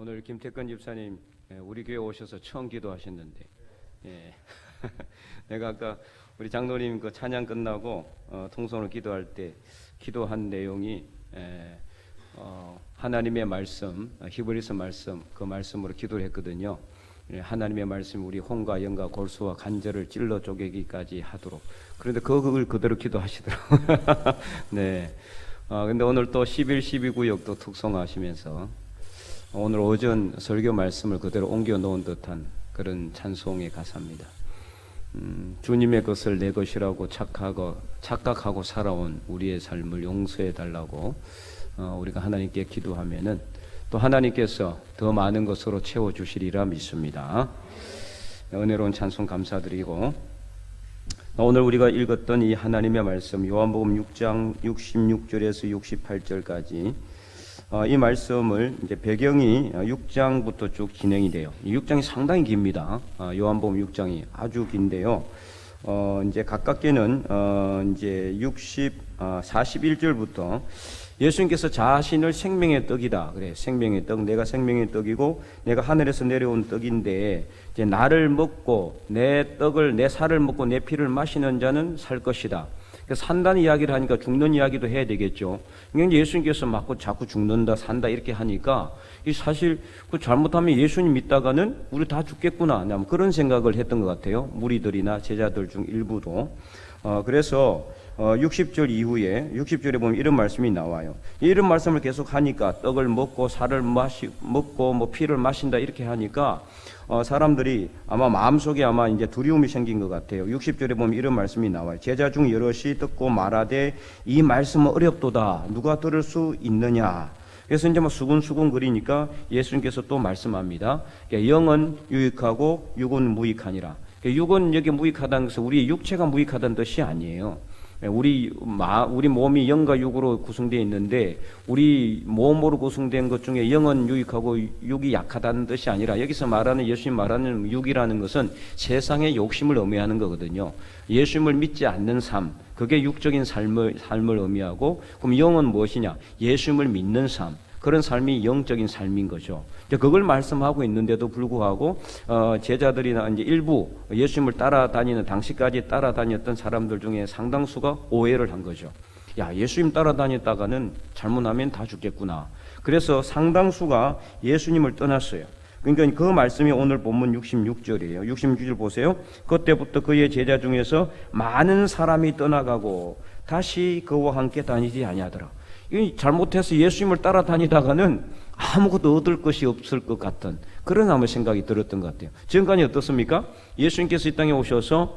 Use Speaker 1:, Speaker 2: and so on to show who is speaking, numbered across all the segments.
Speaker 1: 오늘 김태근 집사님 우리 교회 오셔서 처음 기도하셨는데, 내가 아까 우리 장로님 그 찬양 끝나고 통성으로 기도할 때 기도한 내용이 하나님의 말씀, 히브리서 말씀, 그 말씀으로 기도를 했거든요. 하나님의 말씀 우리 혼과 영과 골수와 관절을 찔러 쪼개기까지 하도록. 그런데 그걸 그대로 기도하시더라고요. 네. 근데 오늘 또 11, 12 구역도 특송하시면서 오늘 오전 설교 말씀을 그대로 옮겨 놓은 듯한 그런 찬송의 가사입니다. 주님의 것을 내 것이라고 착각하고 살아온 우리의 삶을 용서해 달라고 우리가 하나님께 기도하면은 또 하나님께서 더 많은 것으로 채워주시리라 믿습니다. 은혜로운 찬송 감사드리고, 오늘 우리가 읽었던 이 하나님의 말씀 요한복음 6장 66절에서 68절까지 이 말씀을 이제 배경이 6장부터 쭉 진행이 돼요. 이 6장이 상당히 깁니다. 요한복음 6장이 아주 긴데요. 이제 가깝게는 이제 41절부터 예수님께서 자신을 생명의 떡이다. 그래, 생명의 떡, 내가 생명의 떡이고 내가 하늘에서 내려온 떡인데 이제 나를 먹고 내 떡을 내 살을 먹고 내 피를 마시는 자는 살 것이다. 산다는 이야기를 하니까 죽는 이야기도 해야 되겠죠. 그러니까 예수님께서 맞고 자꾸 죽는다 산다 이렇게 하니까 이 사실 그 잘못하면 예수님 믿다가는 우리 다 죽겠구나 그런 생각을 했던 것 같아요. 무리들이나 제자들 중 일부도. 그래서 60절 이후에 60절에 보면 이런 말씀이 나와요. 이런 말씀을 계속 하니까 떡을 먹고 살을 먹고 뭐 피를 마신다 이렇게 하니까 사람들이 아마 마음속에 아마 이제 두려움이 생긴 것 같아요. 60절에 보면 이런 말씀이 나와요. 제자 중 여럿이 듣고 말하되 이 말씀은 어렵도다. 누가 들을 수 있느냐. 그래서 이제 막 수근수근 거리니까 예수님께서 또 말씀합니다. 영은 유익하고 육은 무익하니라. 육은 여기 무익하다는 것은 우리 육체가 무익하다는 뜻이 아니에요. 우리 몸이 영과 육으로 구성되어 있는데 우리 몸으로 구성된 것 중에 영은 유익하고 육이 약하다는 뜻이 아니라 여기서 말하는 예수님 말하는 육이라는 것은 세상의 욕심을 의미하는 거거든요. 예수님을 믿지 않는 삶, 그게 육적인 삶을 의미하고, 그럼 영은 무엇이냐? 예수님을 믿는 삶, 그런 삶이 영적인 삶인 거죠. 그걸 말씀하고 있는데도 불구하고 제자들이나 이제 일부 예수님을 따라다니는 당시까지 따라다녔던 사람들 중에 상당수가 오해를 한 거죠. 야, 예수님 따라다녔다가는 잘못하면 다 죽겠구나. 그래서 상당수가 예수님을 떠났어요. 그러니까 그 말씀이 오늘 본문 66절이에요. 66절 보세요. 그때부터 그의 제자 중에서 많은 사람이 떠나가고 다시 그와 함께 다니지 아니하더라. 잘못해서 예수님을 따라다니다가는 아무것도 얻을 것이 없을 것 같은 그런 아무 생각이 들었던 것 같아요. 지금까지 어떻습니까? 예수님께서 이 땅에 오셔서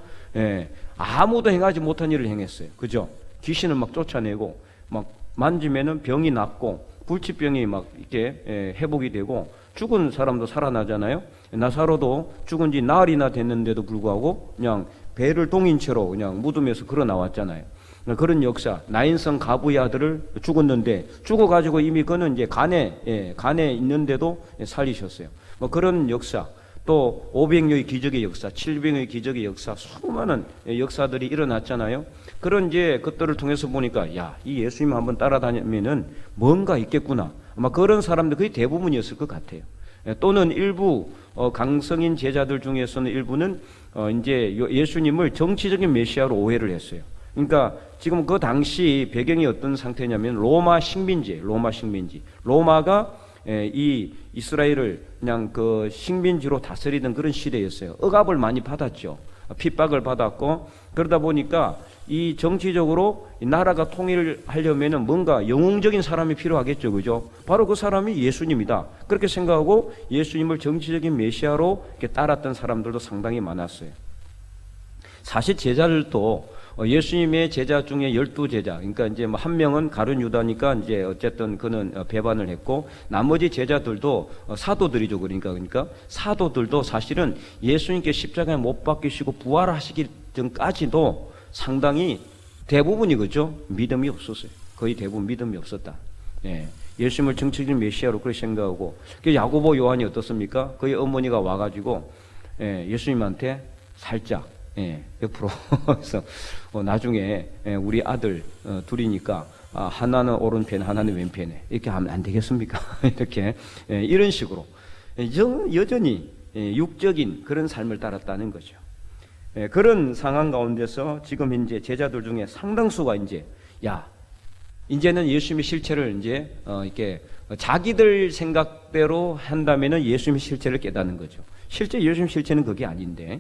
Speaker 1: 아무도 행하지 못한 일을 행했어요. 그죠? 귀신을 막 쫓아내고 막 만지면은 병이 낫고 불치병이 막 이렇게 회복이 되고 죽은 사람도 살아나잖아요. 나사로도 죽은 지 나흘이나 됐는데도 불구하고 그냥 배를 동인 채로 그냥 무덤에서 걸어 나왔잖아요. 그런 역사, 나인성 가부의 아들을 죽었는데 죽어가지고 이미 그는 이제 간에 있는데도 살리셨어요. 뭐 그런 역사, 또 500여의 기적의 역사, 700여의 기적의 역사, 수많은 역사들이 일어났잖아요. 그런 이제 것들을 통해서 보니까 야, 이 예수님 한번 따라다니면은 뭔가 있겠구나. 아마 그런 사람들 거의 대부분이었을 것 같아요. 또는 일부 강성인 제자들 중에서는 일부는 이제 예수님을 정치적인 메시아로 오해를 했어요. 그러니까 지금 그 당시 배경이 어떤 상태냐면 로마 식민지. 로마가 이 이스라엘을 그냥 그 식민지로 다스리던 그런 시대였어요. 억압을 많이 받았죠. 핍박을 받았고, 그러다 보니까 이 정치적으로 이 나라가 통일을 하려면은 뭔가 영웅적인 사람이 필요하겠죠. 그죠? 바로 그 사람이 예수님이다. 그렇게 생각하고 예수님을 정치적인 메시아로 이렇게 따랐던 사람들도 상당히 많았어요. 사실 제자들도 예수님의 제자 중에 12제자, 그러니까 이제 뭐 한 명은 가룟 유다니까 이제 어쨌든 그는 배반을 했고, 나머지 제자들도 사도들이죠. 그러니까 사도들도 사실은 예수님께 십자가에 못 박히시고 부활하시기 전까지도 상당히 대부분이 그죠? 믿음이 없었어요. 거의 대부분 믿음이 없었다. 예수님을 정치적인 메시아로 그렇게 생각하고, 야고보 요한이 어떻습니까? 그의 어머니가 와가지고 예수님한테 살짝 옆으로 그래서 나중에 우리 아들 둘이니까 하나는 오른편 하나는 왼편에 이렇게 하면 안 되겠습니까? 이렇게 이런 식으로 여전히 육적인 그런 삶을 따랐다는 거죠. 그런 상황 가운데서 지금 이제 제자들 중에 상당수가 이제는 예수님의 실체를 이렇게 자기들 생각대로 한다면은 예수님의 실체를 깨닫는 거죠. 실제 예수님 실체는 그게 아닌데,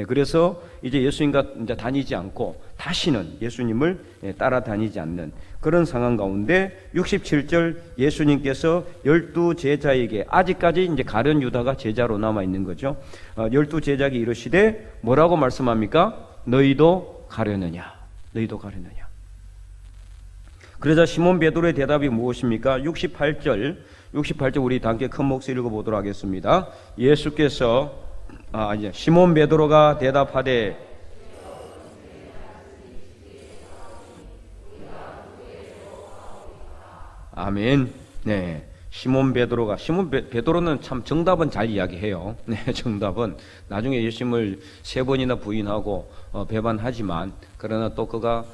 Speaker 1: 그래서 이제 예수님과 이제 다니지 않고 다시는 예수님을 따라다니지 않는 그런 상황 가운데 67절 예수님께서 12제자에게 아직까지 이제 가룟 유다가 제자로 남아 있는 거죠. 12제자에게 이르시되 뭐라고 말씀합니까? 너희도 가려느냐? 너희도 가려느냐? 그러자 시몬 베드로의 대답이 무엇입니까? 68절 우리 함께 큰 목소리 읽어보도록 하겠습니다. 예수께서 이제 시몬 베드로가 대답하되 아멘. 네, 시몬 베드로는 참 정답은 잘 이야기해요. 네, 정답은 나중에 예수님을 3번이나 부인하고 배반하지만 그러나 또 그가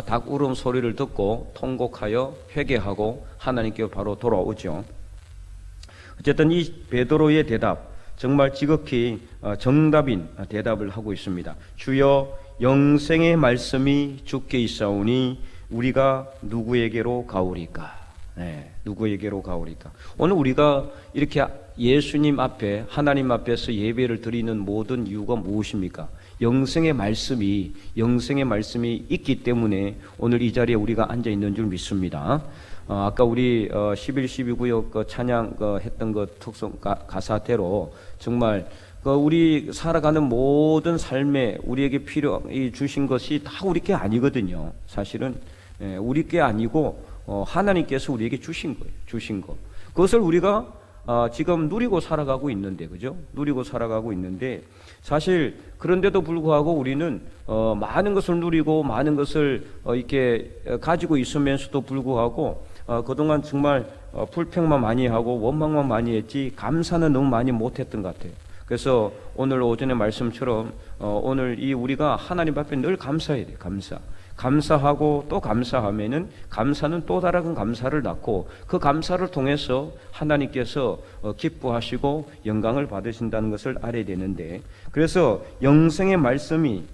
Speaker 1: 닭 울음 소리를 듣고 통곡하여 회개하고 하나님께 바로 돌아오죠. 어쨌든 이 베드로의 대답 정말 지극히 정답인 대답을 하고 있습니다. 주여 영생의 말씀이 주께 있사오니 우리가 누구에게로 가오리까? 네, 누구에게로 가오리까? 오늘 우리가 이렇게 예수님 앞에 하나님 앞에서 예배를 드리는 모든 이유가 무엇입니까? 영생의 말씀이 있기 때문에 오늘 이 자리에 우리가 앉아 있는 줄 믿습니다. 아까 우리 11.12구역 그 찬양 했던 그 특성 가사대로 정말 우리 살아가는 모든 삶에 우리에게 주신 것이 다 우리 게 아니거든요. 사실은 우리 게 아니고 하나님께서 우리에게 주신 거. 그것을 우리가 지금 누리고 살아가고 있는데, 그죠? 누리고 살아가고 있는데, 사실 그런데도 불구하고 우리는 많은 것을 누리고 많은 것을 이렇게 가지고 있으면서도 불구하고 그동안 정말 불평만 많이 하고 원망만 많이 했지 감사는 너무 많이 못했던 것 같아요. 그래서 오늘 오전의 말씀처럼 오늘 우리가 하나님 앞에 늘 감사해야 돼요. 감사하고 또 감사하면은 감사는 또 다른 감사를 낳고 그 감사를 통해서 하나님께서 기뻐하시고 영광을 받으신다는 것을 알아야 되는데, 그래서 영생의 말씀이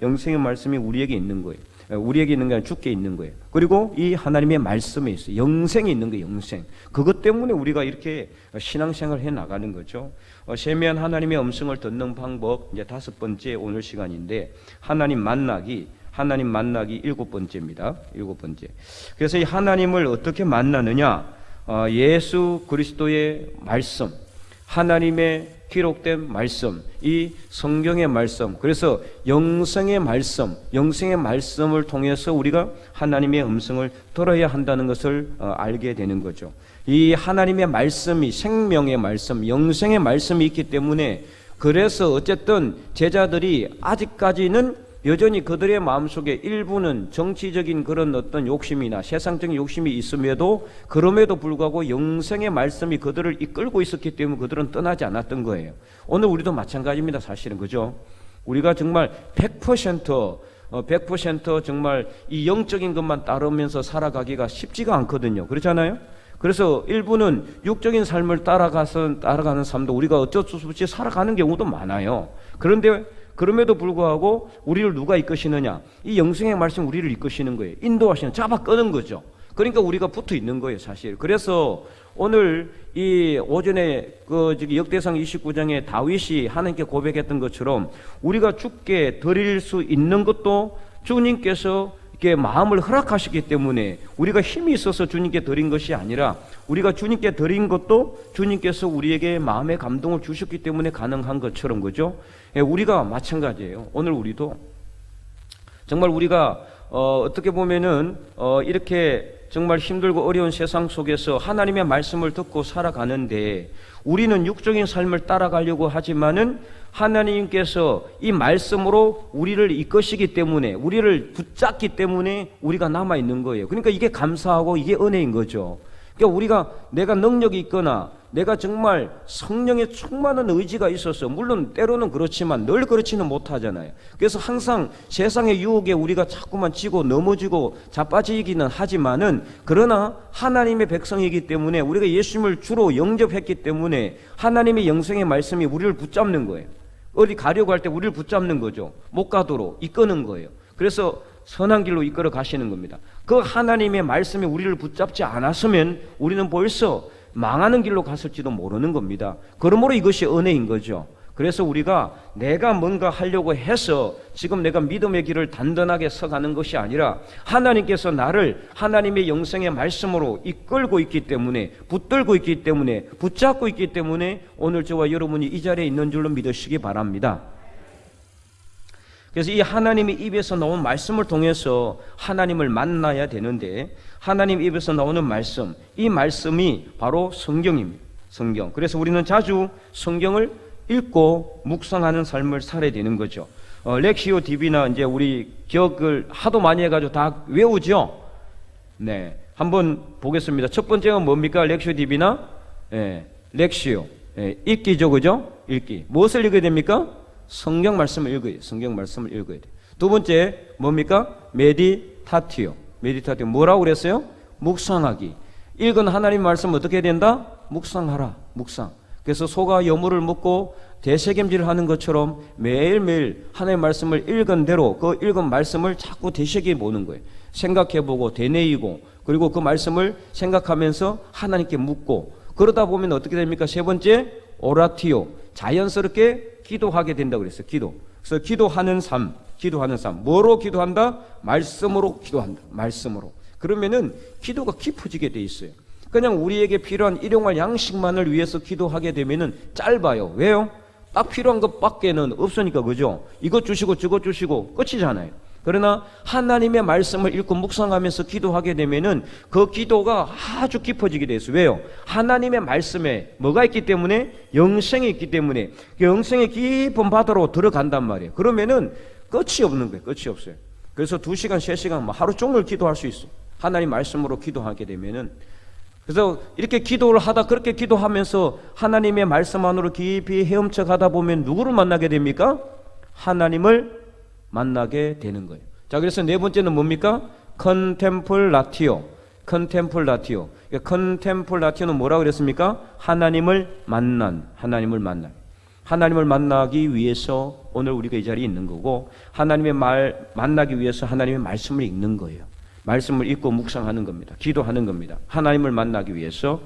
Speaker 1: 우리에게 있는 거예요. 우리에게 있는 게 아니라 주께 있는 거예요. 그리고 이 하나님의 말씀에 있어요. 영생이 있는 거예요. 영생. 그것 때문에 우리가 이렇게 신앙생활을 해 나가는 거죠. 세미한 하나님의 음성을 듣는 방법, 이제 5번째 오늘 시간인데 하나님 만나기 7번째입니다. 7번째. 그래서 이 하나님을 어떻게 만나느냐? 예수 그리스도의 말씀, 하나님의 기록된 말씀, 이 성경의 말씀, 그래서 영생의 말씀을 통해서 우리가 하나님의 음성을 들어야 한다는 것을 알게 되는 거죠. 이 하나님의 말씀이 생명의 말씀, 영생의 말씀이 있기 때문에, 그래서 어쨌든 제자들이 아직까지는 여전히 그들의 마음속에 일부는 정치적인 그런 어떤 욕심이나 세상적인 욕심이 있음에도 그럼에도 불구하고 영생의 말씀이 그들을 이끌고 있었기 때문에 그들은 떠나지 않았던 거예요. 오늘 우리도 마찬가지입니다. 사실은, 그죠? 우리가 정말 100% 정말 이 영적인 것만 따르면서 살아가기가 쉽지가 않거든요. 그렇잖아요? 그래서 일부는 육적인 삶을 따라가는 삶도 우리가 어쩔 수 없이 살아가는 경우도 많아요. 그런데 그럼에도 불구하고 우리를 누가 이끄시느냐? 이 영생의 말씀 우리를 이끄시는 거예요. 인도하시는, 잡아 끄는 거죠. 그러니까 우리가 붙어 있는 거예요, 사실. 그래서 오늘 이 오전에 역대상 29장에 다윗이 하나님께 고백했던 것처럼 우리가 주께 드릴 수 있는 것도 주님께서 이렇게 마음을 허락하시기 때문에 우리가 힘이 있어서 주님께 드린 것이 아니라 우리가 주님께 드린 것도 주님께서 우리에게 마음의 감동을 주셨기 때문에 가능한 것처럼, 그죠? 우리가 마찬가지예요. 오늘 우리도 정말 우리가 어떻게 보면은 이렇게 정말 힘들고 어려운 세상 속에서 하나님의 말씀을 듣고 살아가는데 우리는 육적인 삶을 따라가려고 하지만은 하나님께서 이 말씀으로 우리를 이끄시기 때문에, 우리를 붙잡기 때문에 우리가 남아 있는 거예요. 그러니까 이게 감사하고 이게 은혜인 거죠. 그러니까 우리가 내가 능력이 있거나 내가 정말 성령의 충만한 의지가 있어서, 물론 때로는 그렇지만 늘 그렇지는 못하잖아요. 그래서 항상 세상의 유혹에 우리가 자꾸만 지고 넘어지고 자빠지기는 하지만은, 그러나 하나님의 백성이기 때문에, 우리가 예수님을 주로 영접했기 때문에 하나님의 영생의 말씀이 우리를 붙잡는 거예요. 어디 가려고 할 때 우리를 붙잡는 거죠. 못 가도록 이끄는 거예요. 그래서 선한 길로 이끌어 가시는 겁니다. 그 하나님의 말씀이 우리를 붙잡지 않았으면 우리는 벌써 망하는 길로 갔을지도 모르는 겁니다. 그러므로 이것이 은혜인 거죠. 그래서 우리가 내가 뭔가 하려고 해서 지금 내가 믿음의 길을 단단하게 서가는 것이 아니라, 하나님께서 나를 하나님의 영생의 말씀으로 이끌고 있기 때문에, 붙들고 있기 때문에, 붙잡고 있기 때문에 오늘 저와 여러분이 이 자리에 있는 줄로 믿으시기 바랍니다. 그래서 이 하나님의 입에서 나온 말씀을 통해서 하나님을 만나야 되는데, 하나님 입에서 나오는 말씀, 이 말씀이 바로 성경입니다. 성경. 그래서 우리는 자주 성경을 읽고 묵상하는 삶을 살아야 되는 거죠. 렉시오 DB나 이제 우리 기억을 하도 많이 해가지고 다 외우죠. 네, 한번 보겠습니다. 첫 번째가 뭡니까? 렉시오 DB나 렉시오, 읽기죠, 그죠? 읽기. 무엇을 읽어야 됩니까? 성경 말씀을 읽어야 돼요. 성경 말씀을 읽어야 돼요. 두 번째 뭡니까? 메디타티오. 메디타티오 뭐라고 그랬어요? 묵상하기. 읽은 하나님 말씀 어떻게 해야 된다? 묵상하라. 묵상. 그래서 소가 여물을 먹고 되새김질을 하는 것처럼 매일매일 하나님의 말씀을 읽은 대로 그 읽은 말씀을 자꾸 되새겨 보는 거예요. 생각해보고 되뇌이고, 그리고 그 말씀을 생각하면서 하나님께 묻고, 그러다 보면 어떻게 됩니까? 세 번째 오라티오. 자연스럽게 기도하게 된다고 그랬어요. 기도. 그래서 기도하는 삶. 기도하는 삶. 뭐로 기도한다? 말씀으로 기도한다. 말씀으로. 그러면은 기도가 깊어지게 돼 있어요. 그냥 우리에게 필요한 일용할 양식만을 위해서 기도하게 되면은 짧아요. 왜요? 딱 필요한 것밖에는 없으니까, 그죠? 이것 주시고 저것 주시고 끝이잖아요. 그러나 하나님의 말씀을 읽고 묵상하면서 기도하게 되면은 그 기도가 아주 깊어지게 돼 있어요. 왜요? 하나님의 말씀에 뭐가 있기 때문에? 영생이 있기 때문에 그 영생의 깊은 바다로 들어간단 말이에요. 그러면은 끝이 없는 거예요. 끝이 없어요. 그래서 2시간, 3시간 하루 종일 기도할 수 있어요. 하나님 말씀으로 기도하게 되면은. 그래서 이렇게 기도를 하다, 그렇게 기도하면서 하나님의 말씀 안으로 깊이 헤엄쳐 가다 보면 누구를 만나게 됩니까? 하나님을 만나게 되는 거예요. 자, 그래서 네 번째는 뭡니까? 컨템플라티오. 컨템플라티오. 컨템플라티오는 뭐라고 그랬습니까? 하나님을 만난. 하나님을 만난. 하나님을 만나기 위해서 오늘 우리가 이 자리에 있는 거고, 하나님의 말 만나기 위해서 하나님의 말씀을 읽는 거예요. 말씀을 읽고 묵상하는 겁니다. 기도하는 겁니다. 하나님을 만나기 위해서.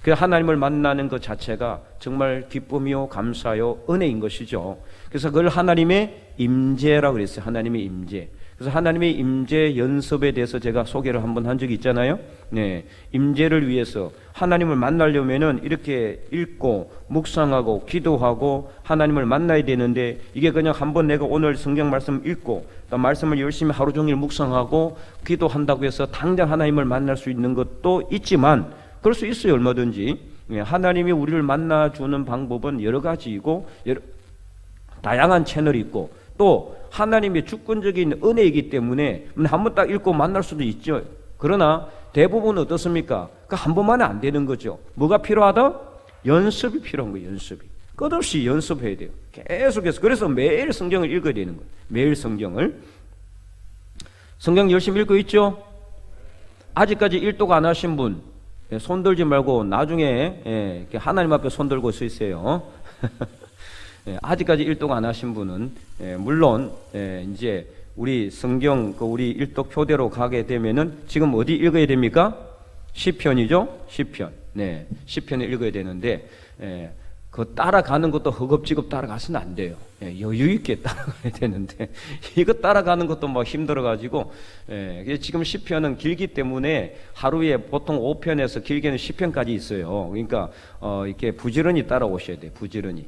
Speaker 1: 그 하나님을 만나는 것 자체가 정말 기쁨이요, 감사요, 은혜인 것이죠. 그래서 그걸 하나님의 임재라고 그랬어요. 하나님의 임재. 그래서 하나님의 임재 연습에 대해서 제가 소개를 한번 한 적이 있잖아요. 네, 임재를 위해서 하나님을 만나려면은 이렇게 읽고 묵상하고 기도하고 하나님을 만나야 되는데, 이게 그냥 한번 내가 오늘 성경 말씀 읽고 또 말씀을 열심히 하루 종일 묵상하고 기도한다고 해서 당장 하나님을 만날 수 있는 것도 있지만, 그럴 수 있어요. 얼마든지. 하나님이 우리를 만나주는 방법은 여러 가지이고 다양한 채널이 있고, 또 하나님의 주권적인 은혜이기 때문에 한번 딱 읽고 만날 수도 있죠. 그러나 대부분은 어떻습니까? 그 한 번만에 안 되는 거죠. 뭐가 필요하다? 연습이 필요한 거예요. 연습이. 끝없이 연습해야 돼요. 계속해서. 그래서 매일 성경을 읽어야 되는 거예요. 매일 성경을. 성경 열심히 읽고 있죠? 아직까지 일독 안 하신 분 손 들지 말고 나중에 하나님 앞에 손 들고 서 있어요. 아직까지 일독 안 하신 분은 물론 이제 우리 성경 우리 일독 표대로 가게 되면은 지금 어디 읽어야 됩니까? 시편이죠. 시편. 네, 시편을 읽어야 되는데 그 따라가는 것도 허겁지겁 따라가서는 안 돼요. 여유 있게 따라가야 되는데 이거 따라가는 것도 막 힘들어가지고 지금 시편은 길기 때문에 하루에 보통 5편에서 길게는 10편까지 있어요. 그러니까 이렇게 부지런히 따라오셔야 돼요. 부지런히.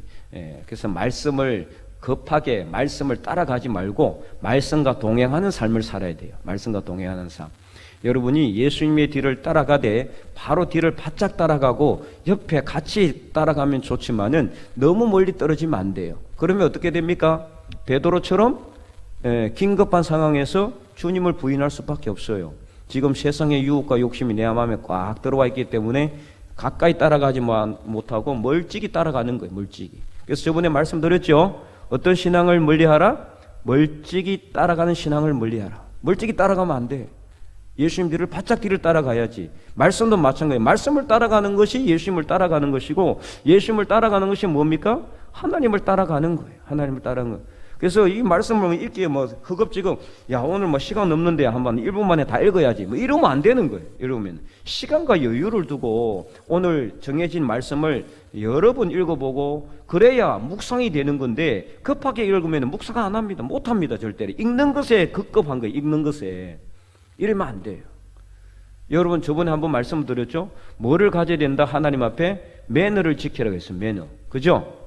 Speaker 1: 그래서 말씀을 급하게 말씀을 따라가지 말고 말씀과 동행하는 삶을 살아야 돼요. 말씀과 동행하는 삶. 여러분이 예수님의 뒤를 따라가되 바로 뒤를 바짝 따라가고 옆에 같이 따라가면 좋지만은 너무 멀리 떨어지면 안 돼요. 그러면 어떻게 됩니까? 베드로처럼 긴급한 상황에서 주님을 부인할 수밖에 없어요. 지금 세상의 유혹과 욕심이 내 마음에 꽉 들어와 있기 때문에 가까이 따라가지 못하고 멀찍이 따라가는 거예요. 멀찍이. 그래서 저번에 말씀드렸죠. 어떤 신앙을 멀리하라? 멀찍이 따라가는 신앙을 멀리하라. 멀찍이 따라가면 안 돼. 예수님 뒤를 바짝 뒤를 따라가야지. 말씀도 마찬가지예요. 말씀을 따라가는 것이 예수님을 따라가는 것이고, 예수님을 따라가는 것이 뭡니까? 하나님을 따라가는 거예요. 하나님을 따라가는 거예요. 그래서 이 말씀을 읽기에 뭐 허겁지겁, 야 오늘 뭐 시간 없는데 한번 1분 만에 다 읽어야지, 뭐 이러면 안 되는 거예요. 이러면 시간과 여유를 두고 오늘 정해진 말씀을 여러 번 읽어보고 그래야 묵상이 되는 건데, 급하게 읽으면 묵상 안 합니다. 못 합니다. 절대로. 읽는 것에 급급한 거예요. 읽는 것에. 이러면 안 돼요. 여러분 저번에 한번 말씀드렸죠. 뭐를 가져야 된다? 하나님 앞에 매너를 지키라고 했어요. 매너. 그죠?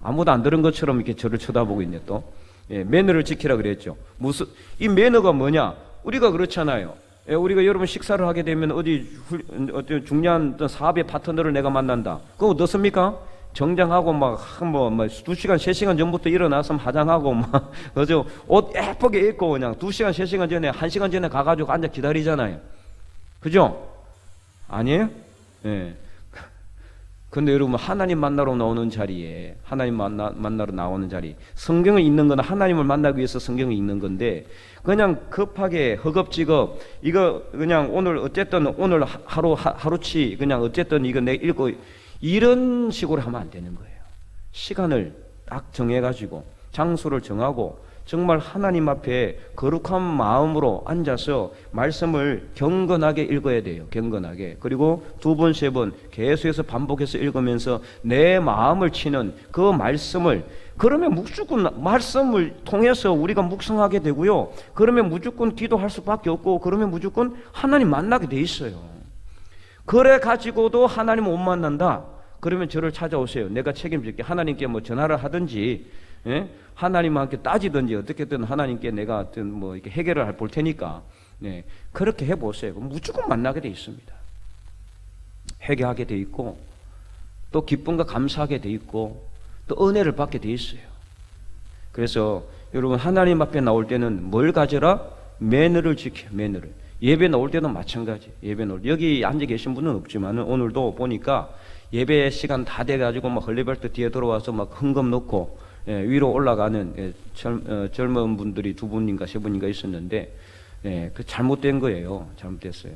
Speaker 1: 아무도 안 들은 것처럼 이렇게 저를 쳐다보고 있네 또. 예, 매너를 지키라 그랬죠. 무슨 이 매너가 뭐냐? 우리가 그렇잖아요. 예, 우리가 여러분 식사를 하게 되면 어디 중요한 어떤 사업의 파트너를 내가 만난다. 그거 어떻습니까? 정장하고 막 2시간, 3시간 전부터 일어나서 화장하고 막 그죠? 옷 예쁘게 입고 그냥 2시간, 3시간 전에 1시간 전에 가가지고 앉아 기다리잖아요. 그죠? 아니에요? 예. 근데 여러분 하나님 만나러 나오는 자리에, 하나님 만나러 나오는 자리, 성경을 읽는 건 하나님을 만나기 위해서 성경을 읽는 건데, 그냥 급하게 허겁지겁 이거 그냥 오늘 어쨌든 오늘 하루치 그냥 어쨌든 이거 내 읽고 이런 식으로 하면 안 되는 거예요. 시간을 딱 정해가지고 장소를 정하고 정말 하나님 앞에 거룩한 마음으로 앉아서 말씀을 경건하게 읽어야 돼요. 경건하게. 그리고 2번, 3번 계속해서 반복해서 읽으면서 내 마음을 치는 그 말씀을, 그러면 무조건 말씀을 통해서 우리가 묵상하게 되고요. 그러면 무조건 기도할 수밖에 없고, 그러면 무조건 하나님 만나게 돼 있어요. 그래 가지고도 하나님 못 만난다. 그러면 저를 찾아오세요. 내가 책임질게. 하나님께 뭐 전화를 하든지, 예? 하나님한테 따지든지 어떻게든 하나님께 내가 뭐 이렇게 해결을 볼 테니까, 네, 그렇게 해보세요. 무조건 만나게 돼 있습니다. 회개하게 돼 있고, 또 기쁨과 감사하게 돼 있고, 또 은혜를 받게 돼 있어요. 그래서 여러분 하나님 앞에 나올 때는 뭘 가져라? 매너를 지켜. 매너를. 예배 나올 때도 마찬가지. 예배 나올 때 여기 앉아 계신 분은 없지만 오늘도 보니까 예배 시간 다 돼가지고 막 헐리벌트 뒤에 들어와서 막 헌금 넣고, 예, 위로 올라가는, 예, 젊은 분들이 2분인가 3분인가 있었는데, 예, 그 잘못된 거예요. 잘못됐어요.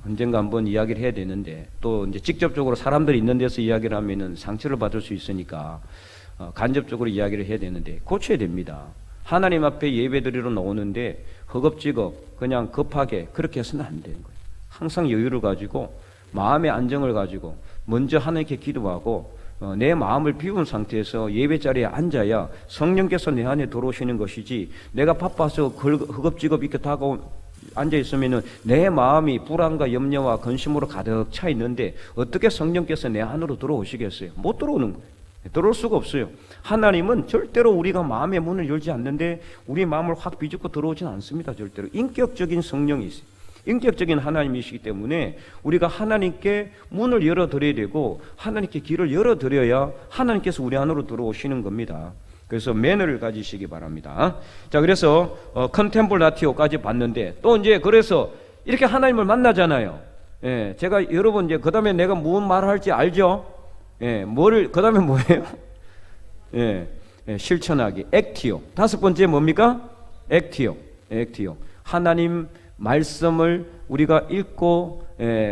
Speaker 1: 언젠가 한번 이야기를 해야 되는데, 또 이제 직접적으로 사람들이 있는 데서 이야기를 하면은 상처를 받을 수 있으니까 간접적으로 이야기를 해야 되는데 고쳐야 됩니다. 하나님 앞에 예배드리러 나오는데 허겁지겁 그냥 급하게 그렇게 해서는 안 되는 거예요. 항상 여유를 가지고 마음의 안정을 가지고 먼저 하나님께 기도하고 내 마음을 비운 상태에서 예배 자리에 앉아야 성령께서 내 안에 들어오시는 것이지, 내가 바빠서 허겁지겁 이렇게 앉아 있으면은 내 마음이 불안과 염려와 근심으로 가득 차 있는데 어떻게 성령께서 내 안으로 들어오시겠어요? 못 들어오는 거예요. 들어올 수가 없어요. 하나님은 절대로 우리가 마음의 문을 열지 않는데 우리 마음을 확 비집고 들어오진 않습니다. 절대로. 인격적인 성령이 있어요. 인격적인 하나님이시기 때문에 우리가 하나님께 문을 열어드려야 되고 하나님께 길을 열어드려야 하나님께서 우리 안으로 들어오시는 겁니다. 그래서 매너를 가지시기 바랍니다. 자, 그래서 컨템플라티오까지 봤는데, 또 이제 그래서 이렇게 하나님을 만나잖아요. 예, 제가 여러분 이제 그 다음에 내가 무슨 말을 할지 알죠? 예, 그 다음에 뭐예요? 예, 실천하기, 액티오. 5번째 뭡니까? 액티오. 하나님 말씀을 우리가 읽고,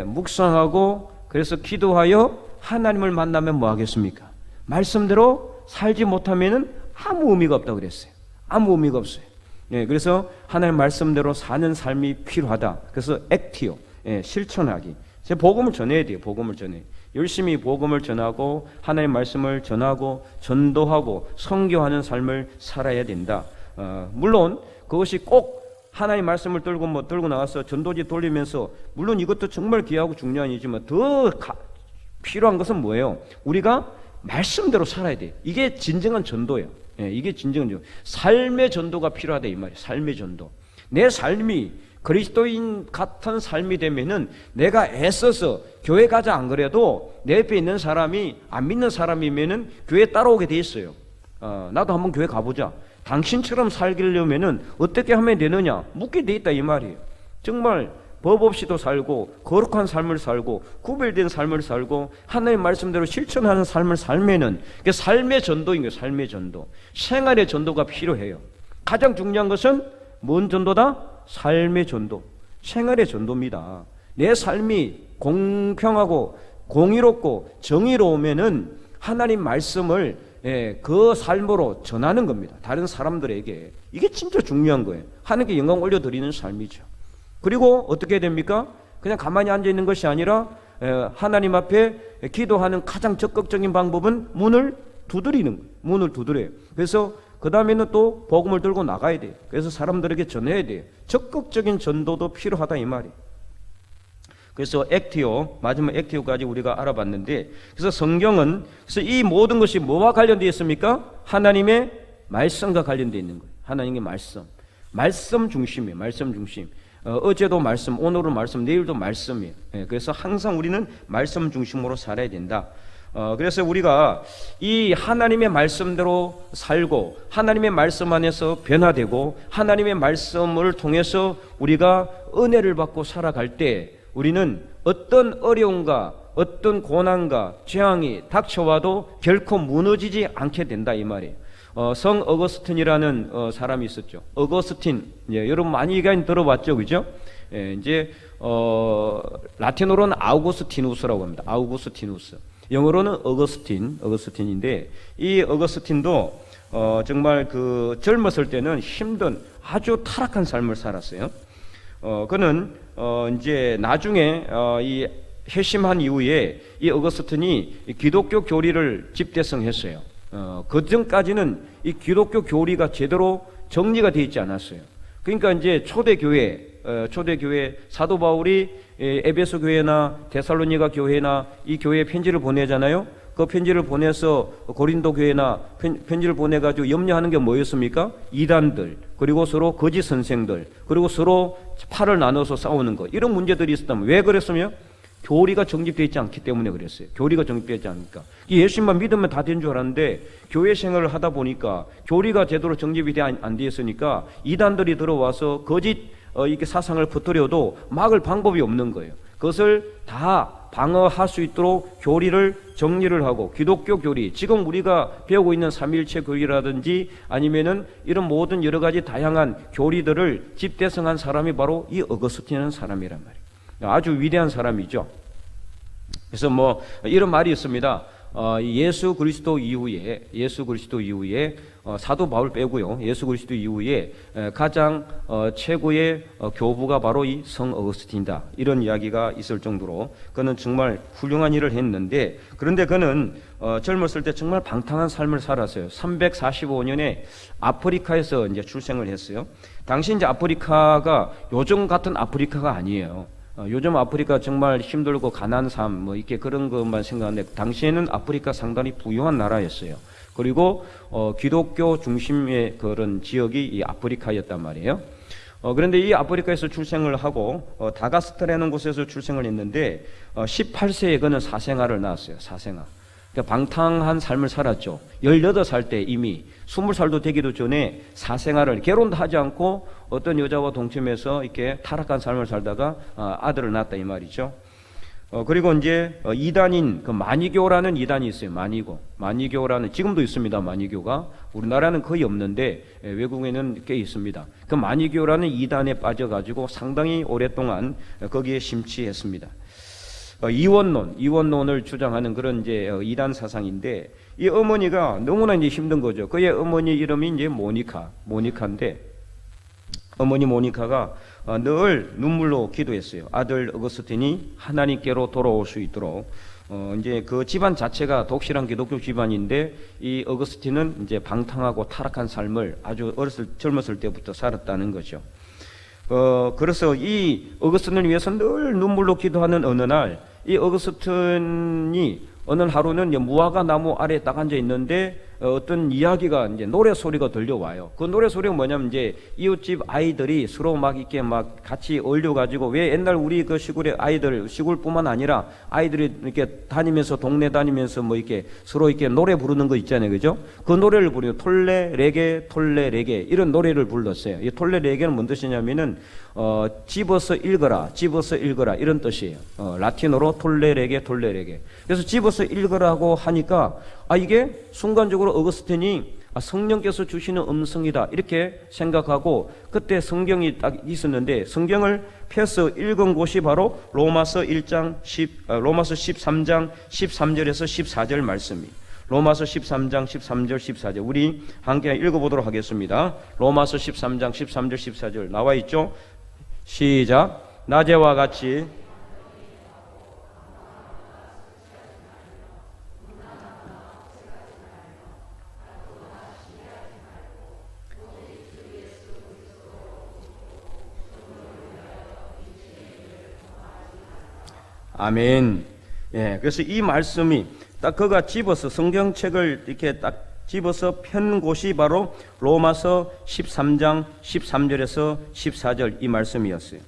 Speaker 1: 묵상하고, 그래서 기도하여 하나님을 만나면 뭐 하겠습니까? 말씀대로 살지 못하면은 아무 의미가 없다고 그랬어요. 아무 의미가 없어요. 예, 그래서 하나님 말씀대로 사는 삶이 필요하다. 그래서 액티오, 실천하기. 복음을 전해야 돼요. 복음을 전해. 열심히 복음을 전하고 하나님 말씀을 전하고 전도하고 선교하는 삶을 살아야 된다. 물론 그것이 꼭 하나님 말씀을 들고 나가서 전도지 돌리면서, 물론 이것도 정말 귀하고 중요한 일이지만 더 필요한 것은 뭐예요? 우리가 말씀대로 살아야 돼. 이게 진정한 전도예요. 예, 이게 진정한 전도. 삶의 전도가 필요하다 이 말이에요. 삶의 전도. 내 삶이 그리스도인 같은 삶이 되면은 내가 애써서 교회 가자 안 그래도 내 옆에 있는 사람이 안 믿는 사람이면은 교회 따라오게 돼 있어요. 나도 한번 교회 가보자. 당신처럼 살기려면은 어떻게 하면 되느냐 묻게 돼 있다 이 말이에요. 정말 법 없이도 살고 거룩한 삶을 살고 구별된 삶을 살고 하나님의 말씀대로 실천하는 삶을 살면은 그 삶의 전도인 거예요. 삶의 전도, 생활의 전도가 필요해요. 가장 중요한 것은 뭔 전도다? 삶의 전도, 생활의 전도입니다. 내 삶이 공평하고 공의롭고 정의로우면은 하나님 말씀을 그 삶으로 전하는 겁니다. 다른 사람들에게. 이게 진짜 중요한 거예요. 하나님께 영광 올려드리는 삶이죠. 그리고 어떻게 됩니까? 그냥 가만히 앉아 있는 것이 아니라 하나님 앞에 기도하는 가장 적극적인 방법은 문을 두드리는 거예요. 문을 두드려요. 그래서 그 다음에는 또 복음을 들고 나가야 돼요. 그래서 사람들에게 전해야 돼요. 적극적인 전도도 필요하다 이 말이에요. 그래서 액티오, 마지막 액티오까지 우리가 알아봤는데, 그래서 성경은 그래서 이 모든 것이 뭐와 관련되어 있습니까? 하나님의 말씀과 관련되어 있는 거예요. 하나님의 말씀 중심이에요. 말씀 중심. 어제도 말씀, 오늘은 말씀, 내일도 말씀이에요. 그래서 항상 우리는 말씀 중심으로 살아야 된다. 그래서 우리가 이 하나님의 말씀대로 살고 하나님의 말씀 안에서 변화되고 하나님의 말씀을 통해서 우리가 은혜를 받고 살아갈 때 우리는 어떤 어려움과 어떤 고난과 재앙이 닥쳐와도 결코 무너지지 않게 된다 이 말이에요. 성 어거스틴이라는 사람이 있었죠. 어거스틴, 여러분 많이 들어봤죠, 그죠? 이제 라틴어로는 아우구스티누스라고 합니다. 아우구스티누스. 영어로는 어거스틴인데 이 어거스틴도 정말 그 젊었을 때는 힘든 아주 타락한 삶을 살았어요. 그는 이제 나중에 이 회심한 이후에 이 어거스틴이 기독교 교리를 집대성했어요. 그 전까지는 이 기독교 교리가 제대로 정리가 되어 있지 않았어요. 그러니까 이제 초대교회 사도 바울이 에베소 교회나 데살로니가 교회나 이 교회에 편지를 보내잖아요. 그 편지를 보내서 고린도 교회나 편지를 보내가지고 염려하는 게 뭐였습니까? 이단들, 그리고 서로 거짓 선생들, 그리고 서로 팔을 나눠서 싸우는 것, 이런 문제들이 있었다면 왜 그랬으며? 교리가 정립되어 있지 않기 때문에 그랬어요. 교리가 정립되어 있지 않으니까. 예수님만 믿으면 다 된 줄 알았는데 교회 생활을 하다 보니까 교리가 제대로 정립이 안 되어 있으니까 이단들이 들어와서 거짓 이렇게 사상을 퍼뜨려도 막을 방법이 없는 거예요. 그것을 다 방어할 수 있도록 교리를 정리를 하고 기독교 교리, 지금 우리가 배우고 있는 삼위일체 교리라든지 아니면은 이런 모든 여러 가지 다양한 교리들을 집대성한 사람이 바로 이 어거스틴이라는 사람이란 말이에요. 아주 위대한 사람이죠. 그래서 뭐 이런 말이 있습니다. 예수 그리스도 이후에 사도 바울 빼고요. 예수 그리스도 이후에 가장 최고의 교부가 바로 이 성 어거스틴이다. 이런 이야기가 있을 정도로 그는 정말 훌륭한 일을 했는데, 그런데 그는 젊었을 때 정말 방탕한 삶을 살았어요. 345년에 아프리카에서 이제 출생을 했어요. 당시 이제 아프리카가 요즘 같은 아프리카가 아니에요. 요즘 아프리카 정말 힘들고 가난한 삶 뭐 이렇게 그런 것만 생각하는데 당시에는 아프리카 상당히 부유한 나라였어요. 그리고 기독교 중심의 그런 지역이 이 아프리카였단 말이에요. 그런데 이 아프리카에서 출생을 하고 다가스타라는 곳에서 출생을 했는데 18세에 그는 사생아를 낳았어요. 사생아. 그러니까 방탕한 삶을 살았죠. 18살 때 이미 20살도 되기도 전에 사생아를 결혼도 하지 않고 어떤 여자와 동침해서 이렇게 타락한 삶을 살다가 아들을 낳았다 이 말이죠. 그리고 이제 이단인 그 마니교라는 이단이 있어요. 마니교라는 지금도 있습니다. 마니교가 우리나라는 거의 없는데 외국에는 꽤 있습니다. 그 마니교라는 이단에 빠져가지고 상당히 오랫동안 거기에 심취했습니다. 이원론을 주장하는 그런 이제 이단 사상인데 이 어머니가 너무나 이제 힘든 거죠. 그의 어머니 이름이 이제 모니카인데 어머니 모니카가 늘 눈물로 기도했어요. 아들 어거스틴이 하나님께로 돌아올 수 있도록. 이제 그 집안 자체가 독실한 기독교 집안인데 이 어거스틴은 이제 방탕하고 타락한 삶을 아주 젊었을 때부터 살았다는 거죠. 그래서 이 어거스틴을 위해서 늘 눈물로 기도하는 어느 날 이 어거스틴이 어느 하루는 무화과 나무 아래에 딱 앉아 있는데 어떤 이야기가 이제 노래 소리가 들려와요. 그 노래 소리가 뭐냐면 이제 이웃집 아이들이 서로 막 이렇게 막 같이 어울려가지고, 왜 옛날 우리 그 시골의 아이들, 시골뿐만 아니라 아이들이 이렇게 다니면서 동네 다니면서 뭐 이렇게 서로 이렇게 노래 부르는 거 있잖아요, 그죠? 그 노래를 부르고 톨레 레게 이런 노래를 불렀어요. 이 톨레 레게는 뭔 뜻이냐면은 집어서 읽어라 이런 뜻이에요. 라틴어로 톨레 레게. 그래서 집어서 읽으라고 하니까 이게 순간적으로 어거스틴이 성령께서 주시는 음성이다 이렇게 생각하고, 그때 성경이 딱 있었는데 성경을 펴서 읽은 곳이 바로 로마서 13장 13절에서 14절 말씀이, 로마서 13장 13절 14절 우리 함께 읽어보도록 하겠습니다. 로마서 13장 13절 14절 나와 있죠? 시작. 낮에와 같이 아멘. 예, 그래서 이 말씀이 딱 그가 집어서 성경책을 이렇게 딱 집어서 편 곳이 바로 로마서 13장 13절에서 14절 이 말씀이었어요.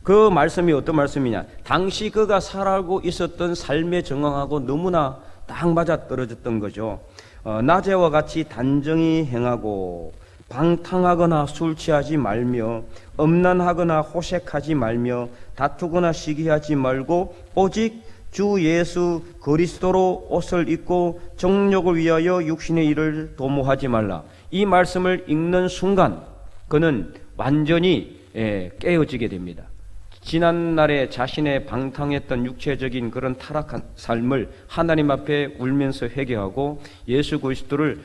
Speaker 1: 그 말씀이 어떤 말씀이냐? 당시 그가 살아가고 있었던 삶의 정황하고 너무나 딱 맞아 떨어졌던 거죠. 낮에와 같이 단정히 행하고 방탕하거나 술 취하지 말며 음란하거나 호색하지 말며 다투거나 시기하지 말고 오직 주 예수 그리스도로 옷을 입고 정욕을 위하여 육신의 일을 도모하지 말라. 이 말씀을 읽는 순간 그는 완전히 깨어지게 됩니다. 지난날에 자신의 방탕했던 육체적인 그런 타락한 삶을 하나님 앞에 울면서 회개하고 예수 그리스도를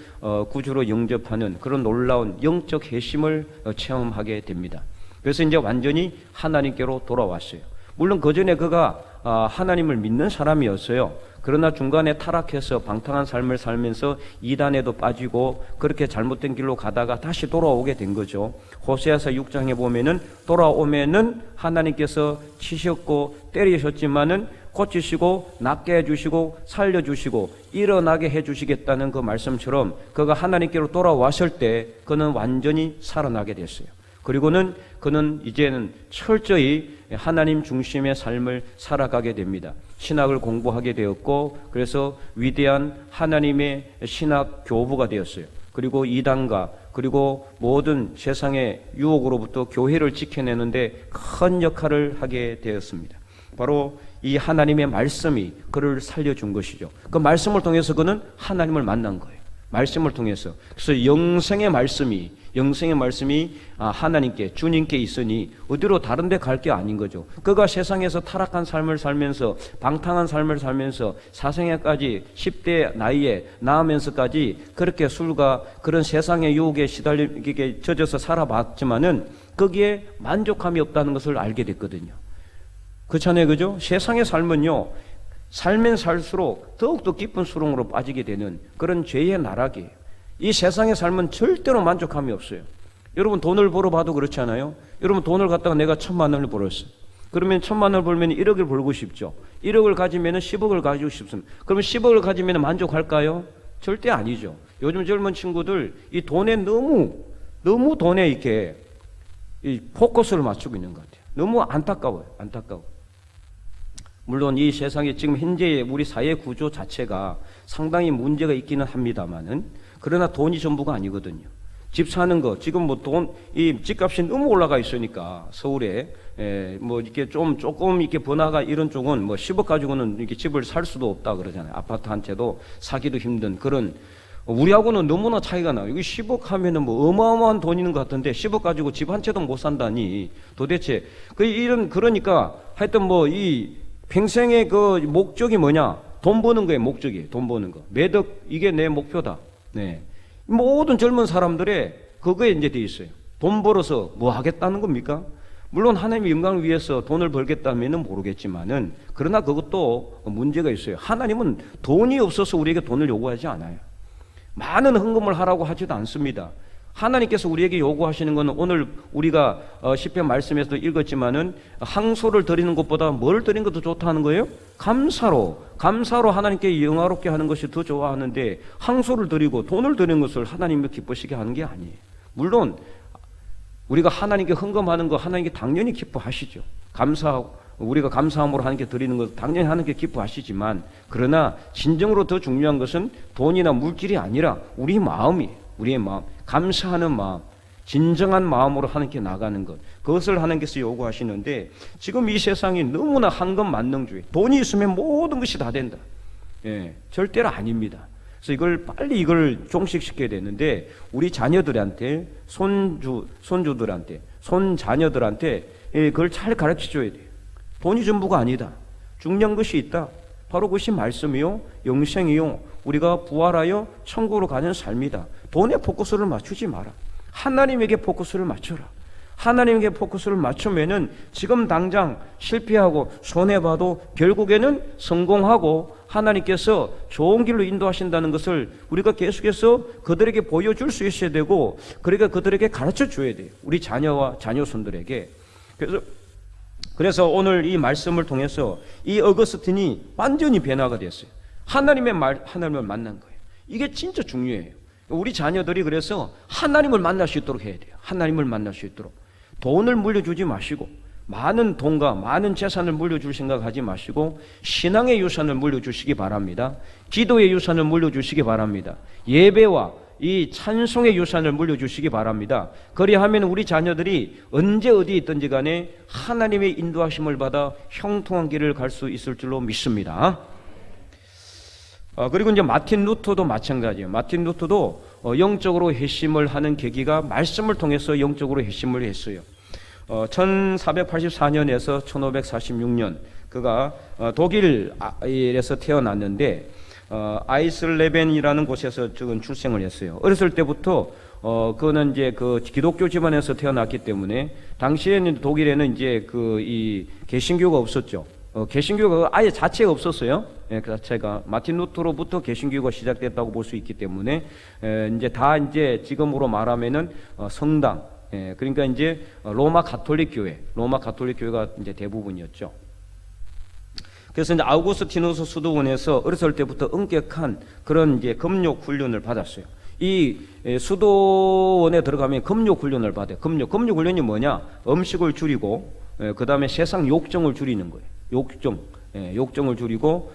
Speaker 1: 구주로 영접하는 그런 놀라운 영적 회심을 체험하게 됩니다. 그래서 이제 완전히 하나님께로 돌아왔어요. 물론 그 전에 그가 하나님을 믿는 사람이었어요. 그러나 중간에 타락해서 방탕한 삶을 살면서 이단에도 빠지고 그렇게 잘못된 길로 가다가 다시 돌아오게 된 거죠. 호세아서 6장에 보면은 돌아오면은 하나님께서 치셨고 때리셨지만은 고치시고 낫게 해주시고 살려주시고 일어나게 해주시겠다는 그 말씀처럼 그가 하나님께로 돌아왔을 때 그는 완전히 살아나게 됐어요. 그리고는 그는 이제는 철저히 하나님 중심의 삶을 살아가게 됩니다. 신학을 공부하게 되었고, 그래서 위대한 하나님의 신학 교부가 되었어요. 그리고 이단과 그리고 모든 세상의 유혹으로부터 교회를 지켜내는데 큰 역할을 하게 되었습니다. 바로 이 하나님의 말씀이 그를 살려준 것이죠. 그 말씀을 통해서 그는 하나님을 만난 거예요. 말씀을 통해서. 그래서 영생의 말씀이 하나님께 주님께 있으니 어디로 다른 데 갈 게 아닌 거죠. 그가 세상에서 타락한 삶을 살면서 방탕한 삶을 살면서 사생애까지 10대 나이에 낳으면서까지 그렇게 술과 그런 세상의 유혹에 시달리게 젖어서 살아봤지만은 거기에 만족함이 없다는 것을 알게 됐거든요. 그렇잖아요, 그죠? 세상의 삶은요, 살면 살수록 더욱더 깊은 수렁으로 빠지게 되는 그런 죄의 나락이에요. 이 세상의 삶은 절대로 만족함이 없어요. 여러분 돈을 벌어봐도 그렇지 않아요? 여러분 돈을 갖다가 내가 1,000만 원을 벌었어. 그러면 1,000만 원을 벌면 1억을 벌고 싶죠. 1억을 가지면 10억을 가지고 싶습니다. 그러면 10억을 가지면 만족할까요? 절대 아니죠. 요즘 젊은 친구들 이 돈에 너무 돈에 이렇게 이 포커스를 맞추고 있는 것 같아요. 너무 안타까워요. 물론 이 세상에 지금 현재의 우리 사회 구조 자체가 상당히 문제가 있기는 합니다만은, 그러나 돈이 전부가 아니거든요. 집 사는 거, 지금 뭐 이 집값이 너무 올라가 있으니까 서울에 뭐 이렇게 조금 이렇게 번화가 이런 쪽은 뭐 10억 가지고는 이렇게 집을 살 수도 없다 그러잖아요. 아파트 한 채도 사기도 힘든 그런, 우리하고는 너무나 차이가 나요. 이거 10억 하면은 뭐 어마어마한 돈 있는 것 같은데 10억 가지고 집 한 채도 못 산다니 도대체 그러니까 하여튼 뭐 이 평생의 그 목적이 뭐냐? 돈 버는 거예요. 목적이 돈 버는 거. 매덕, 이게 내 목표다. 네. 모든 젊은 사람들의 그거에 이제 돼 있어요. 돈 벌어서 뭐 하겠다는 겁니까? 물론 하나님의 영광을 위해서 돈을 벌겠다면은 모르겠지만은, 그러나 그것도 문제가 있어요. 하나님은 돈이 없어서 우리에게 돈을 요구하지 않아요. 많은 헌금을 하라고 하지도 않습니다. 하나님께서 우리에게 요구하시는 것은 오늘 우리가 시편 말씀에서도 읽었지만은 항소를 드리는 것보다 뭘 드리는 것도 좋다는 거예요? 감사로 하나님께 영화롭게 하는 것이 더 좋아하는데 항소를 드리고 돈을 드리는 것을 하나님을 기쁘시게 하는 게 아니에요. 물론 우리가 하나님께 헌금하는 거 하나님께 당연히 기뻐하시죠. 우리가 감사함으로 하나님께 드리는 것 당연히 하나님께 기뻐하시지만, 그러나 진정으로 더 중요한 것은 돈이나 물질이 아니라 우리의 마음, 감사하는 마음, 진정한 마음으로 하나님께 나가는 것, 그것을 하나님께서 요구하시는데, 지금 이 세상이 너무나 한금 만능주의, 돈이 있으면 모든 것이 다 된다. 절대로 아닙니다. 그래서 이걸 종식시켜야 되는데, 우리 자녀들한테, 손주들한테, 손자녀들한테 그걸 잘 가르쳐 줘야 돼요. 돈이 전부가 아니다. 중요한 것이 있다. 바로 그것이 말씀이요, 영생이요, 우리가 부활하여 천국으로 가는 삶이다. 돈에 포커스를 맞추지 마라. 하나님에게 포커스를 맞춰라. 하나님에게 포커스를 맞추면은 지금 당장 실패하고 손해봐도 결국에는 성공하고 하나님께서 좋은 길로 인도하신다는 것을 우리가 계속해서 그들에게 보여줄 수 있어야 되고, 그러니까 그들에게 가르쳐 줘야 돼요. 우리 자녀와 자녀손들에게. 그래서 오늘 이 말씀을 통해서 이 어거스틴이 완전히 변화가 됐어요. 하나님을 만난 거예요. 이게 진짜 중요해요. 우리 자녀들이 그래서 하나님을 만날 수 있도록 해야 돼요. 하나님을 만날 수 있도록. 돈을 물려주지 마시고, 많은 돈과 많은 재산을 물려줄 생각하지 마시고, 신앙의 유산을 물려주시기 바랍니다. 기도의 유산을 물려주시기 바랍니다. 예배와 이 찬송의 유산을 물려주시기 바랍니다. 그리하면 우리 자녀들이 언제 어디 있든지 간에 하나님의 인도하심을 받아 형통한 길을 갈 수 있을 줄로 믿습니다. 그리고 이제 마틴 루터도 마찬가지예요. 마틴 루터도 영적으로 회심을 하는 계기가 말씀을 통해서 영적으로 회심을 했어요. 1484년에서 1546년 그가 독일에서 태어났는데 아이슬레벤이라는 곳에서 지금 출생을 했어요. 어렸을 때부터 그는 이제 그 기독교 집안에서 태어났기 때문에 당시에는 독일에는 이제 이 개신교가 없었죠. 개신교가 아예 자체가 없었어요. 그 자체가 마틴 루터로부터 개신교가 시작됐다고 볼 수 있기 때문에 이제 지금으로 말하면은 성당, 그러니까 이제 로마 가톨릭 교회가 이제 대부분이었죠. 그래서 이제 아우구스티누스 수도원에서 어렸을 때부터 엄격한 그런 이제 금욕 훈련을 받았어요. 이 수도원에 들어가면 금욕 훈련을 받아요. 금욕 훈련이 뭐냐? 음식을 줄이고, 그 다음에 세상 욕정을 줄이는 거예요. 욕정을 줄이고,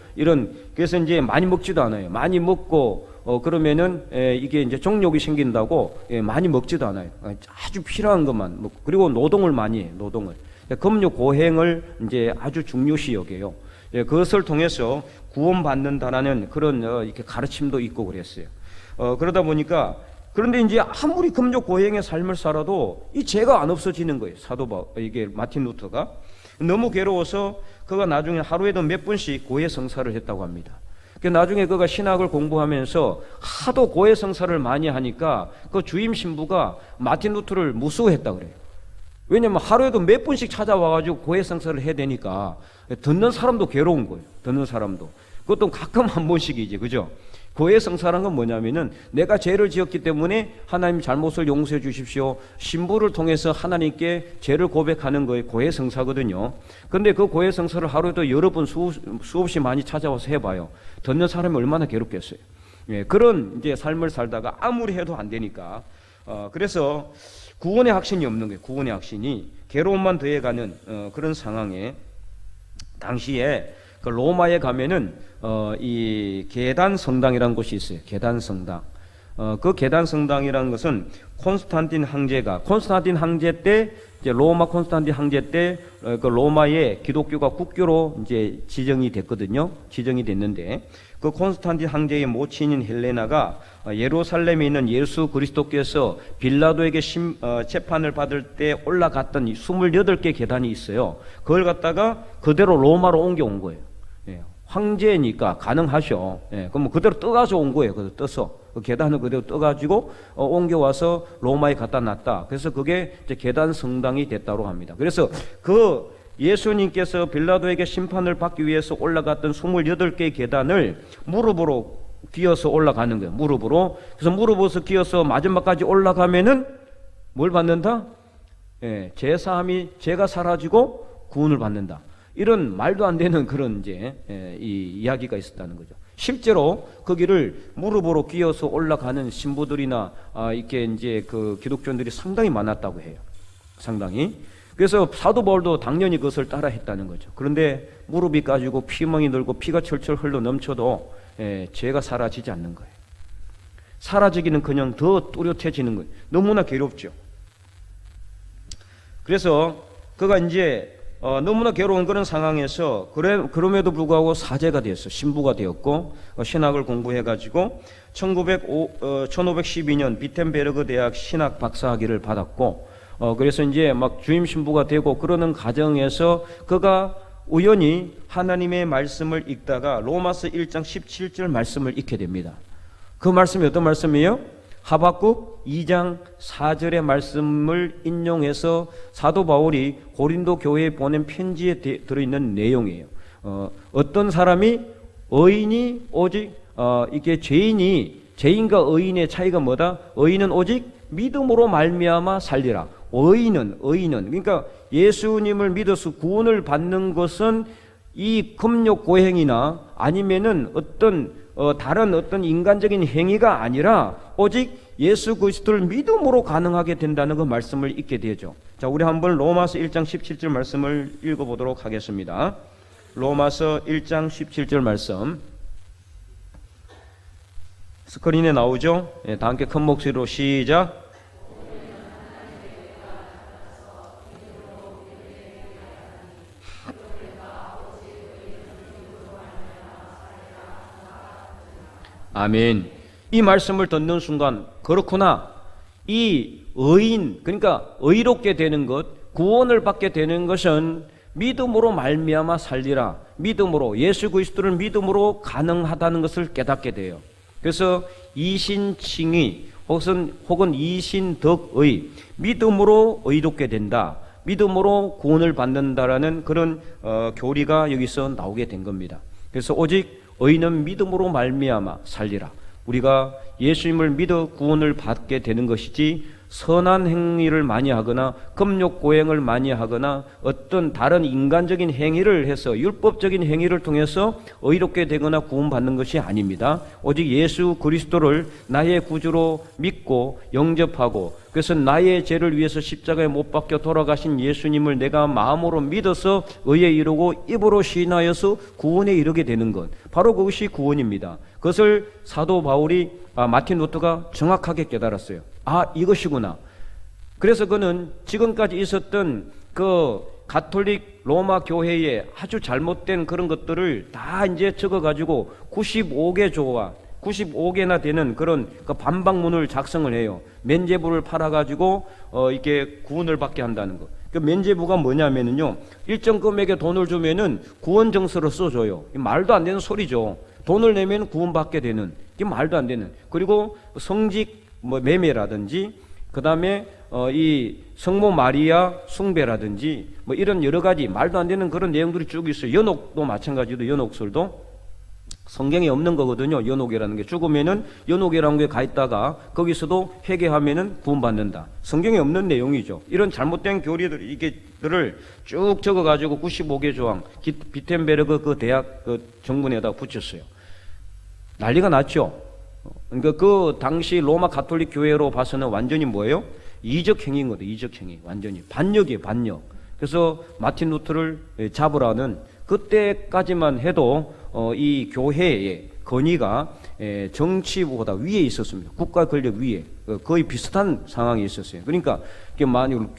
Speaker 1: 그래서 이제 많이 먹지도 않아요. 많이 먹고, 그러면은, 이게 이제 정욕이 생긴다고, 많이 먹지도 않아요. 아주 필요한 것만 먹고, 그리고 노동을 많이 해요, 노동을. 금욕 고행을 이제 아주 중요시 여겨요. 그것을 통해서 구원받는다라는 그런, 이렇게 가르침도 있고 그랬어요. 그러다 보니까, 그런데 이제 아무리 금욕 고행의 삶을 살아도 이 죄가 안 없어지는 거예요. 이게 마틴 루터가. 너무 괴로워서 그가 나중에 하루에도 몇 번씩 고해성사를 했다고 합니다. 나중에 그가 신학을 공부하면서 하도 고해성사를 많이 하니까 그 주임 신부가 마틴 루터를 무수했다 그래요. 왜냐면 하루에도 몇 번씩 찾아와가지고 고해성사를 해야 되니까 듣는 사람도 괴로운 거예요. 듣는 사람도. 그것도 가끔 한 번씩이지, 그죠? 고해성사라는 건 뭐냐면은 내가 죄를 지었기 때문에 하나님 잘못을 용서해 주십시오. 신부를 통해서 하나님께 죄를 고백하는 거에 고해성사거든요. 그런데 그 고해성사를 하루에도 여러 번 수없이 많이 찾아와서 해봐요. 듣는 사람이 얼마나 괴롭겠어요. 그런 이제 삶을 살다가 아무리 해도 안 되니까 그래서 구원의 확신이 없는 거예요. 구원의 확신이 괴로움만 더해가는 그런 상황에 당시에 그 로마에 가면은 이 계단 성당이라는 곳이 있어요. 계단 성당. 그 계단 성당이라는 것은 콘스탄틴 황제 때 이제 로마 콘스탄틴 황제 때 그 로마의 기독교가 국교로 이제 지정이 됐거든요. 지정이 됐는데 그 콘스탄틴 황제의 모친인 헬레나가 예루살렘에 있는 예수 그리스도께서 빌라도에게 재판을 받을 때 올라갔던 28개 계단이 있어요. 그걸 갖다가 그대로 로마로 옮겨온 거예요. 황제니까 가능하셔. 그럼 그대로 떠가지고 온 거예요. 그래서 떠서 그 계단을 그대로 떠가지고 옮겨와서 로마에 갖다 놨다. 그래서 그게 이제 계단 성당이 됐다고 합니다. 그래서 그 예수님께서 빌라도에게 심판을 받기 위해서 올라갔던 28개의 계단을 무릎으로 기어서 올라가는 거예요. 무릎으로. 그래서 무릎에서 기어서 마지막까지 올라가면은 뭘 받는다? 예, 제사함이 죄가 사라지고 구원을 받는다. 이런 말도 안 되는 그런 이제 이 이야기가 있었다는 거죠. 실제로 거기를 무릎으로 기어서 올라가는 신부들이나 이렇게 이제 그 기독교인들이 상당히 많았다고 해요. 상당히. 그래서 사도 바울도 당연히 그것을 따라 했다는 거죠. 그런데 무릎이 까지고 피멍이 늘고 피가 철철 흘러 넘쳐도 죄가 사라지지 않는 거예요. 사라지기는 그냥 더 뚜렷해지는 거예요. 너무나 괴롭죠. 그래서 그가 이제 너무나 괴로운 그런 상황에서 그럼에도 불구하고 사제가 되었어. 신부가 되었고 신학을 공부해가지고 1512년 비텐베르그 대학 신학 박사학위를 받았고 그래서 이제 막 주임 신부가 되고 그러는 과정에서 그가 우연히 하나님의 말씀을 읽다가 로마서 1장 17절 말씀을 읽게 됩니다. 그 말씀이 어떤 말씀이에요? 하박국 2장 4절의 말씀을 인용해서 사도 바울이 고린도 교회에 보낸 편지에 들어있는 내용이에요. 어떤 사람이 의인이 오직 이게 죄인과 의인의 차이가 뭐다? 의인은 오직 믿음으로 말미암아 살리라. 의인은 그러니까 예수님을 믿어서 구원을 받는 것은 이 금욕 고행이나 아니면은 다른 어떤 인간적인 행위가 아니라 오직 예수 그리스도를 믿음으로 가능하게 된다는 그 말씀을 읽게 되죠. 자, 우리 한번 로마서 1장 17절 말씀을 읽어보도록 하겠습니다. 로마서 1장 17절 말씀 스크린에 나오죠? 다 함께 큰 목소리로 시작. 아멘. 이 말씀을 듣는 순간 그렇구나. 이 의인 그러니까 의롭게 되는 것, 구원을 받게 되는 것은 믿음으로 말미암아 살리라. 믿음으로 예수 그리스도를 믿음으로 가능하다는 것을 깨닫게 돼요. 그래서 이신칭의 혹은 이신덕의 믿음으로 의롭게 된다. 믿음으로 구원을 받는다라는 그런 교리가 여기서 나오게 된 겁니다. 그래서 오직 의인은 믿음으로 말미암아 살리라. 우리가 예수님을 믿어 구원을 받게 되는 것이지 선한 행위를 많이 하거나 금욕 고행을 많이 하거나 어떤 다른 인간적인 행위를 해서 율법적인 행위를 통해서 의롭게 되거나 구원받는 것이 아닙니다. 오직 예수 그리스도를 나의 구주로 믿고 영접하고 그래서 나의 죄를 위해서 십자가에 못 박혀 돌아가신 예수님을 내가 마음으로 믿어서 의에 이르고 입으로 시인하여서 구원에 이르게 되는 것, 바로 그것이 구원입니다. 그것을 사도 바울이 마틴 루터가 정확하게 깨달았어요. 이것이구나. 그래서 그는 지금까지 있었던 그 가톨릭 로마 교회의 아주 잘못된 그런 것들을 다 이제 적어가지고 95개 조와 95개나 되는 그런 그 반박문을 작성을 해요. 면죄부를 팔아가지고 이렇게 구원을 받게 한다는 거. 그 면죄부가 뭐냐면은요, 일정 금액의 돈을 주면은 구원증서를 써줘요. 말도 안 되는 소리죠. 돈을 내면 구원받게 되는, 이게 말도 안 되는. 그리고 성직 매매라든지, 그 다음에 이 성모 마리아 숭배라든지, 이런 여러 가지 말도 안 되는 그런 내용들이 쭉 있어요. 연옥도 마찬가지로 연옥설도 성경에 없는 거거든요. 연옥이라는 게 죽으면은 연옥이라는 게 가 있다가 거기서도 회개하면은 구원받는다. 성경에 없는 내용이죠. 이런 잘못된 교리들을 쭉 적어가지고 95개 조항 비텐베르그 그 대학 그 정문에다 붙였어요. 난리가 났죠. 그러니까 그 당시 로마 가톨릭 교회로 봐서는 완전히 뭐예요? 이적 행위인 거죠. 이적 행위. 완전히 반역이에요. 반역. 그래서 마틴 루터를 잡으라는 그때까지만 해도 이 교회의 권위가 정치보다 위에 있었습니다. 국가 권력 위에 거의 비슷한 상황이 있었어요. 그러니까 이게 만약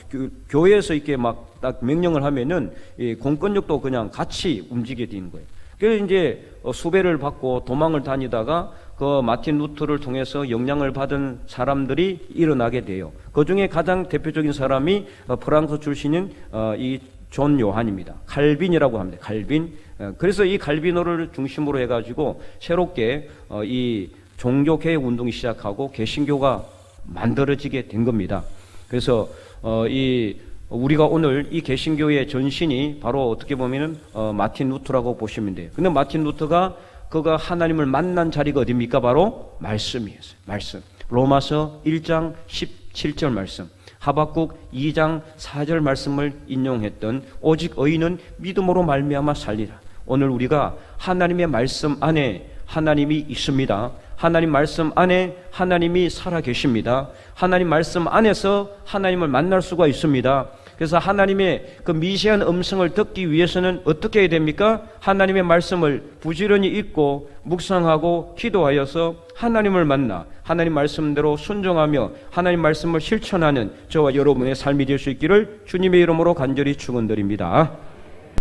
Speaker 1: 교회에서 이렇게 막 딱 명령을 하면은 공권력도 그냥 같이 움직이게 되는 거예요. 그래서 이제 수배를 받고 도망을 다니다가 그 마틴 루터를 통해서 영향을 받은 사람들이 일어나게 돼요. 그 중에 가장 대표적인 사람이 프랑스 출신인 이 존 요한입니다. 칼빈이라고 합니다. 칼빈. 그래서 이 칼빈어를 중심으로 해가지고 새롭게 이 종교개혁 운동이 시작하고 개신교가 만들어지게 된 겁니다. 그래서 우리가 오늘 이 개신교의 전신이 바로 어떻게 보면은 마틴 루터라고 보시면 돼요. 근데 마틴 루터가 그가 하나님을 만난 자리가 어디입니까? 바로 말씀이었어요. 말씀. 로마서 1장 17절 말씀, 하박국 2장 4절 말씀을 인용했던 오직 의인은 믿음으로 말미암아 살리라. 오늘 우리가 하나님의 말씀 안에 하나님이 있습니다. 하나님 말씀 안에 하나님이 살아 계십니다. 하나님 말씀 안에서 하나님을 만날 수가 있습니다. 그래서 하나님의 그 미세한 음성을 듣기 위해서는 어떻게 해야 됩니까? 하나님의 말씀을 부지런히 읽고 묵상하고 기도하여서 하나님을 만나 하나님 말씀대로 순종하며 하나님 말씀을 실천하는 저와 여러분의 삶이 될 수 있기를 주님의 이름으로 간절히 축원드립니다.